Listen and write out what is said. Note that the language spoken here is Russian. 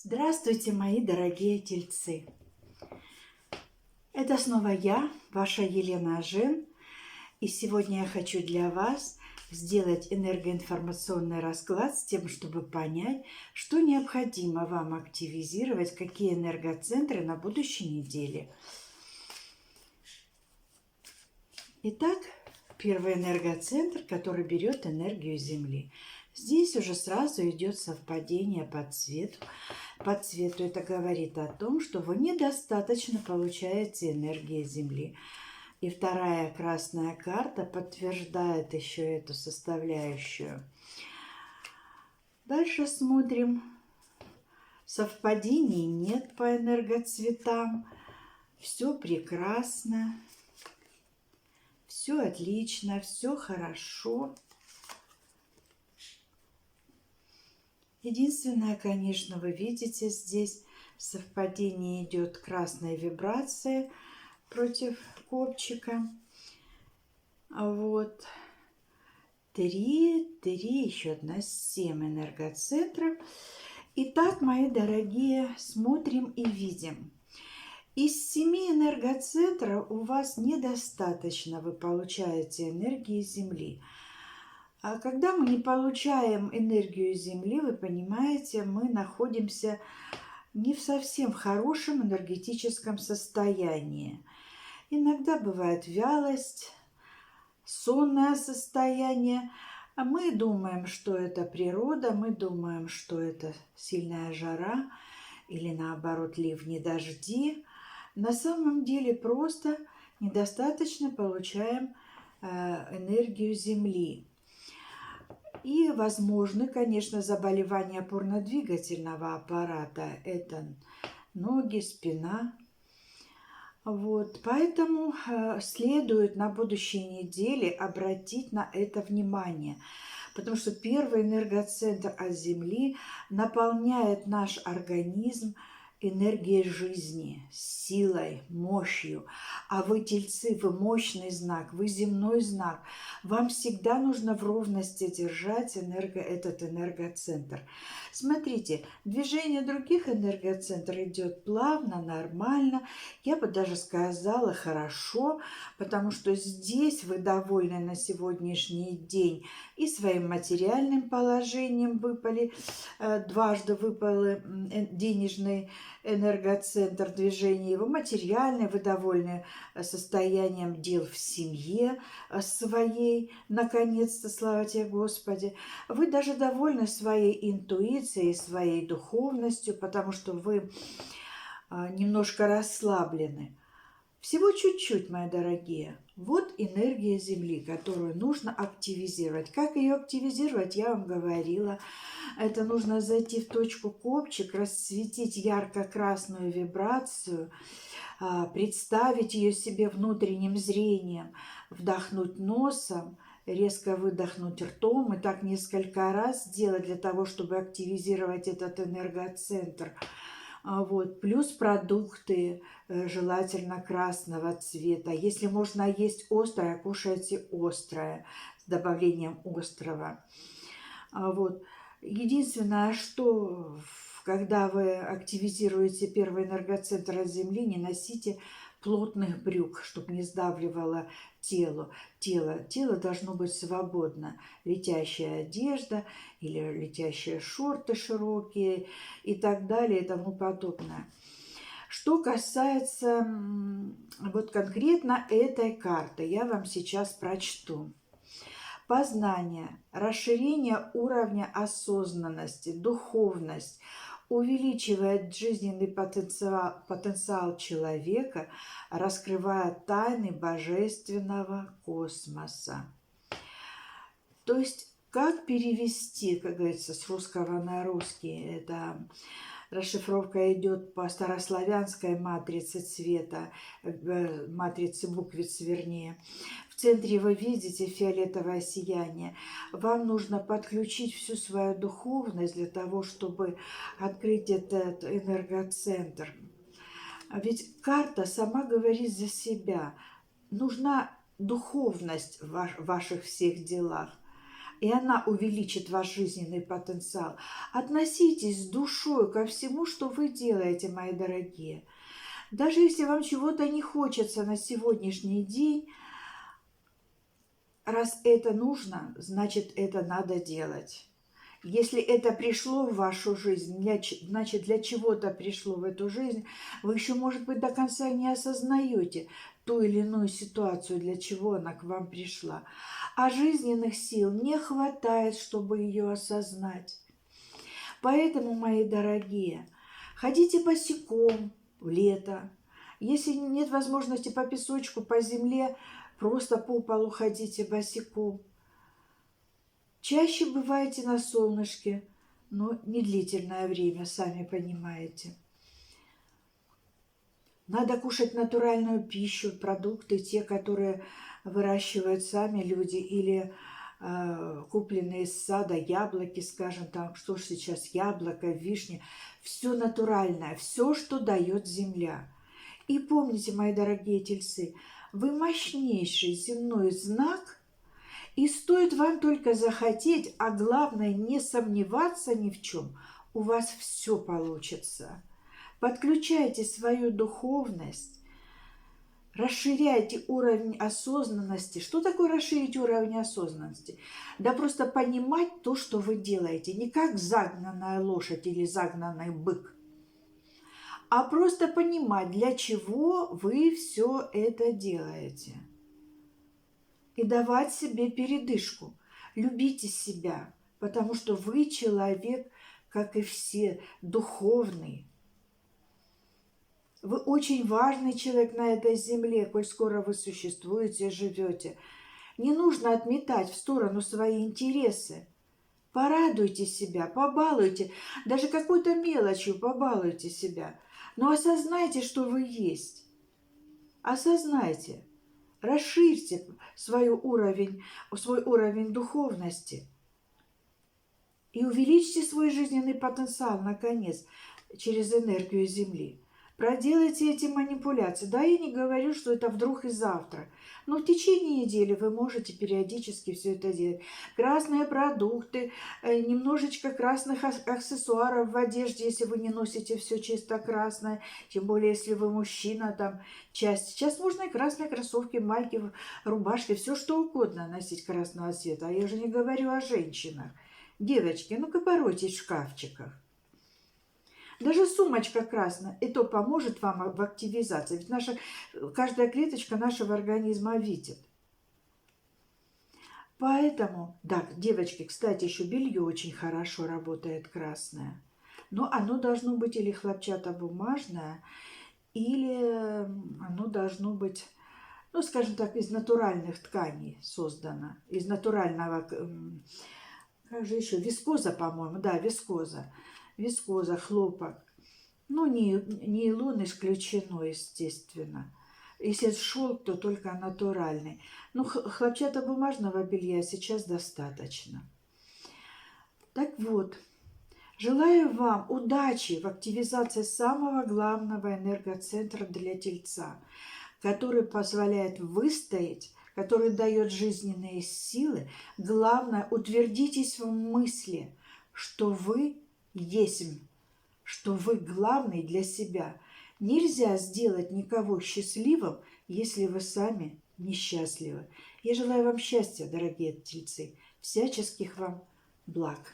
Здравствуйте, мои дорогие тельцы! Это снова я, ваша Елена Ажен, и сегодня я хочу для вас сделать энергоинформационный расклад с тем, чтобы понять, что необходимо вам активизировать, какие энергоцентры на будущей неделе. Итак, первый энергоцентр, который берет энергию Земли. Здесь уже сразу идет совпадение по цвету. По цвету это говорит о том, что вы недостаточно получаете энергии Земли. И вторая красная карта подтверждает еще эту составляющую. Дальше смотрим. Совпадений нет по энергоцветам. Все прекрасно. Все отлично, все хорошо. Единственное, конечно, вы видите, здесь в совпадении идет красная вибрация против копчика. Вот. 3, еще одна, 7 энергоцентров. Итак, мои дорогие, смотрим и видим. Из 7 энергоцентров у вас недостаточно, вы получаете энергии Земли. А когда мы не получаем энергию Земли, вы понимаете, мы находимся не в совсем хорошем энергетическом состоянии. Иногда бывает вялость, сонное состояние. А мы думаем, что это природа, мы думаем, что это сильная жара или наоборот ливни, дожди. На самом деле просто недостаточно получаем энергию Земли. И возможны, конечно, заболевания опорно-двигательного аппарата. Это ноги, спина. Вот. Поэтому следует на будущей неделе обратить на это внимание. Потому что первый энергоцентр от Земли наполняет наш организм энергией жизни, силой, мощью. А вы, тельцы, вы мощный знак, вы земной знак. Вам всегда нужно в ровности держать этот энергоцентр. Смотрите, движение других энергоцентров идет плавно, нормально. Я бы даже сказала хорошо, потому что здесь вы довольны на сегодняшний день и своим материальным положением выпали. Дважды выпал денежный энергоцентр движения, его материальный, вы довольны состоянием дел в семье своей, наконец-то, слава тебе, Господи. Вы даже довольны своей интуицией, своей духовностью, потому что вы немножко расслаблены. Всего чуть-чуть, мои дорогие. Вот энергия Земли, которую нужно активизировать. Как ее активизировать, я вам говорила. Это нужно зайти в точку копчик, расцветить ярко-красную вибрацию, представить ее себе внутренним зрением, вдохнуть носом, резко выдохнуть ртом и так несколько раз сделать для того, чтобы активизировать этот энергоцентр. Вот. Плюс продукты, желательно красного цвета. Если можно есть острое, кушайте острое с добавлением острого. Вот. Единственное, что когда вы активизируете первый энергоцентр от Земли, не носите плотных брюк, чтобы не сдавливало тело. Тело должно быть свободно. Летящая одежда или летящие шорты широкие и так далее и тому подобное. Что касается вот конкретно этой карты, я вам сейчас прочту. Познание, расширение уровня осознанности, духовность увеличивает жизненный потенциал человека, раскрывая тайны божественного космоса. То есть, как перевести, как говорится, с русского на русский, это расшифровка идет по старославянской матрице цвета, матрице буквиц вернее. В центре вы видите фиолетовое сияние. Вам нужно подключить всю свою духовность для того, чтобы открыть этот энергоцентр. Ведь карта сама говорит за себя. Нужна духовность в ваших всех делах. и она увеличит ваш жизненный потенциал. Относитесь с душой ко всему, что вы делаете, мои дорогие. Даже если вам чего-то не хочется на сегодняшний день, раз это нужно, значит, это надо делать. Если это пришло в вашу жизнь, значит, для чего-то пришло в эту жизнь, вы еще, может быть, до конца не осознаете ту или иную ситуацию, для чего она к вам пришла. А жизненных сил не хватает, чтобы ее осознать. Поэтому, мои дорогие, ходите босиком в лето. Если нет возможности по песочку, по земле, просто по полу ходите босиком. Чаще бываете на солнышке, но не длительное время, сами понимаете. Надо кушать натуральную пищу, продукты, те, которые выращивают сами люди, или купленные из сада, яблоки, скажем, там, что ж сейчас, яблоко, вишня. Все натуральное, все, что дает земля. И помните, мои дорогие тельцы, вы мощнейший земной знак. И стоит вам только захотеть, а главное не сомневаться ни в чем, у вас все получится. Подключайте свою духовность, расширяйте уровень осознанности. Что такое расширить уровень осознанности? Да просто понимать то, что вы делаете, не как загнанная лошадь или загнанный бык, а просто понимать, для чего вы все это делаете. И давать себе передышку. Любите себя, потому что вы человек, как и все, духовный. Вы очень важный человек на этой земле, коль скоро вы существуете, живете. Не нужно отметать в сторону свои интересы. Порадуйте себя, побалуйте, даже какой-то мелочью побалуйте себя. Но осознайте, что вы есть. Осознайте. Расширьте свой уровень духовности и увеличьте свой жизненный потенциал, наконец, через энергию Земли. Проделайте эти манипуляции. Да, я не говорю, что это вдруг и завтра, но в течение недели вы можете периодически все это делать. Красные продукты, немножечко красных аксессуаров в одежде, если вы не носите все чисто красное, тем более, если вы мужчина, там часть. Сейчас можно и красные кроссовки, майки, рубашки, все что угодно носить красного цвета. А я же не говорю о женщинах. Девочки, ну-ка поройтесь в шкафчиках. Даже сумочка красная, и то поможет вам в активизации. Ведь каждая клеточка нашего организма видит. Поэтому, да, девочки, кстати, еще белье очень хорошо работает красное. Но оно должно быть или хлопчатобумажное, или оно должно быть, ну, скажем так, из натуральных тканей создано. Из натурального, как же еще, вискоза, по-моему, да, вискоза. Вискоза, хлопок. Ну, нейлон исключено, естественно. Если шелк, то только натуральный. Ну, хлопчатобумажного белья сейчас достаточно. Так вот, желаю вам удачи в активизации самого главного энергоцентра для Тельца, который позволяет выстоять, который дает жизненные силы. Главное, утвердитесь в мысли, что вы есть, что вы главный для себя. Нельзя сделать никого счастливым, если вы сами несчастливы. Я желаю вам счастья, дорогие тельцы, всяческих вам благ.